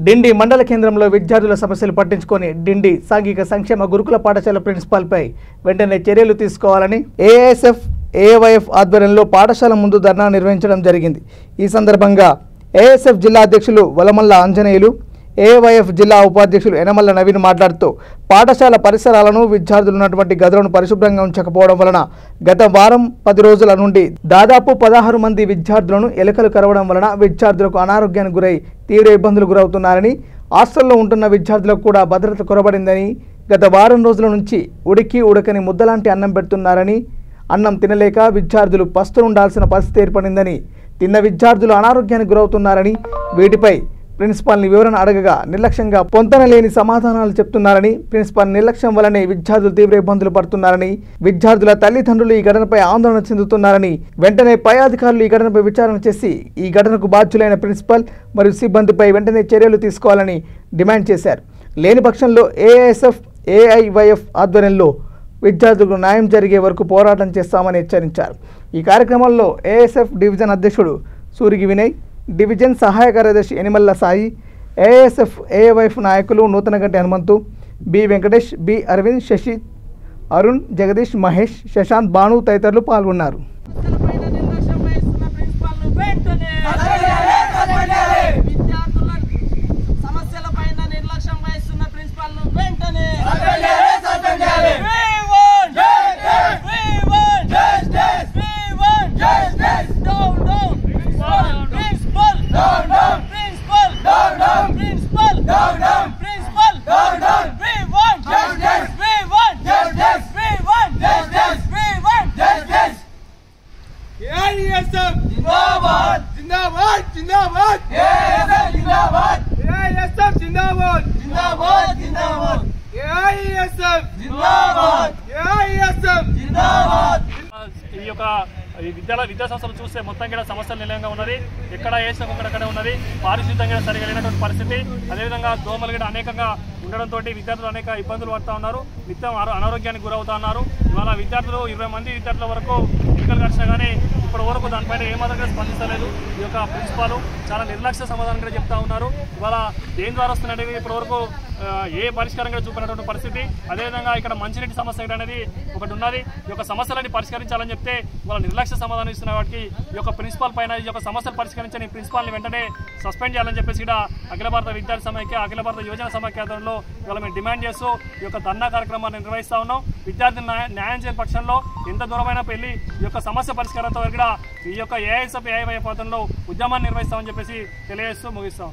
డిండి మండల కేంద్రంలో విద్యార్థుల సమస్యలు పట్టించుకొని డిండి సాంఘిక సంక్షేమ గురుకుల పాఠశాల ప్రిన్సిపాల్ పై వెంటనే చర్యలు తీసుకోవాలని ఏఎస్ఎఫ్ ఏవైఎఫ్ ఆధ్వర్యంలో పాఠశాల ముందు ధర్నా నిర్వహించడం జరిగింది। ఈ సందర్భంగా ఏఎస్ఎఫ్ జిల్లా అధ్యక్షులు వలమల్ల ఆంజనేయులు, ఏవైఎఫ్ జిల్లా ఉపాధ్యక్షులు ఎనమల్ల నవీన్ మాట్లాడుతూ పాఠశాల పరిసరాలను విద్యార్థులు ఉన్నటువంటి గదులను పరిశుభ్రంగా ఉంచకపోవడం వలన గత వారం 10 రోజుల నుండి దాదాపు 16 మంది విద్యార్థులను ఎలుకలు కరవడం వలన విద్యార్థులకు అనారోగ్యానికి గురై తీవ్ర ఇబ్బందులు గురవుతున్నారని, హాస్టల్లో ఉంటున్న విద్యార్థులకు కూడా భద్రత కొరబడిందని, గత వారం రోజుల నుంచి ఉడకని ముద్దలాంటి అన్నం పెడుతున్నారని, అన్నం తినలేక విద్యార్థులు పస్తులుండాల్సిన పరిస్థితి ఏర్పడిందని, తిన్న విద్యార్థులు అనారోగ్యానికి గురవుతున్నారని, వీటిపై ప్రిన్సిపాల్ని వివరణ అడగగా నిర్లక్ష్యంగా పొంతనలేని సమాధానాలు చెప్తున్నారని, ప్రిన్సిపాల్ నిర్లక్ష్యం వల్లనే విద్యార్థులు తీవ్ర ఇబ్బందులు పడుతున్నారని, విద్యార్థుల తల్లిదండ్రులు ఈ ఘటనపై ఆందోళన చెందుతున్నారని, వెంటనే పై అధికారులు ఈ ఘటనపై విచారణ చేసి ఈ ఘటనకు బాధ్యులైన ప్రిన్సిపాల్ మరియు సిబ్బందిపై వెంటనే చర్యలు తీసుకోవాలని డిమాండ్ చేశారు। లేని పక్షంలో ఏఎస్ఎఫ్ ఏఐవైఎఫ్ ఆధ్వర్యంలో విద్యార్థులకు న్యాయం జరిగే వరకు పోరాటం చేస్తామని హెచ్చరించారు। ఈ కార్యక్రమంలో ఏఎస్ఎఫ్ డివిజన్ అధ్యక్షుడు సూరిగి వినయ్, డివిజన్ సహాయ కార్యదర్శి ఎనిమల్ల సాయి, ఏఎస్ఎఫ్ ఏవైఎఫ్ నాయకులు నూతనగంటి హనుమంతు, బి వెంకటేష్, బి అరవింద్, శశి, అరుణ్, జగదీష్, మహేష్, శశాంత్, భాను తదితరులు పాల్గొన్నారు। जिंदाबाद जिंदाबाद जिंदाबाद एआईएसएफ जिंदाबाद एआईएसएफ जिंदाबाद जिंदाबाद जिंदाबाद एआईएसएफ जिंदाबाद एआईएसएफ जिंदाबाद। ఈ యొక్క విద్యా సంస్థలు చూస్తే మొత్తం కూడా సమస్యలు నిలయంగా ఉన్నది, ఎక్కడ వేసిన ఒక్కడక్కడే ఉన్నది, పారిశుద్ధ్యంగా సరిగా లేనటువంటి పరిస్థితి, అదేవిధంగా దోమలు కూడా అనేకంగా ఉండడంతో విద్యార్థులు అనేక ఇబ్బందులు పడుతూ ఉన్నారు, నిత్యం అనారోగ్యానికి గురవుతూ ఉన్నారు। ఇవాళ విద్యార్థులు 20 మంది విద్యార్థుల వరకు ఎన్నికలు కలిసినా కానీ ఇప్పటి వరకు దానిపైన ఏమాత్రం స్పందించలేదు। ఈ యొక్క ప్రిన్సిపాల్ చాలా నిర్లక్ష్య సమాధానం కూడా చెప్తా ఉన్నారు। ఇవాళ దేని ద్వారా వస్తున్నట్టు ఇప్పటి వరకు ఏ పరిష్కారం కూడా చూపినటువంటి పరిస్థితి, అదేవిధంగా ఇక్కడ మంచినీటి సమస్య అనేది ఒకటి ఉన్నది, ఈ యొక్క సమస్యలని పరిష్కరించాలని చెప్తే వాళ్ళ నిర్లక్ష్య సమాధానం ఇస్తున్న వాటికి ఈ యొక్క ప్రిన్సిపాల్ పైన ఈ యొక్క సమస్యలు పరిష్కరించని ప్రిన్సిపాల్ని వెంటనే సస్పెండ్ చేయాలని చెప్పేసి ఇక్కడ అఖిల భారత విద్యార్థి సమైక్య, అఖిల భారత యువజన సమైక్య ఆధ్వర్యంలో ఇవాళ మేము డిమాండ్ చేస్తూ ఈ యొక్క ధర్నా కార్యక్రమాన్ని నిర్వహిస్తూ ఉన్నాం। విద్యార్థి న్యాయం చేయని పక్షంలో ఎంత దూరమైనా పెళ్లి ఈ యొక్క సమస్య పరిష్కారంతో వరకు ఈ యొక్క ఏఐఎస్ఎఫ్ ఏఐవైఎఫ్ ఆధ్వర్యంలో ఉద్యమాన్ని నిర్వహిస్తామని చెప్పేసి తెలియజేస్తూ ముగిస్తాం।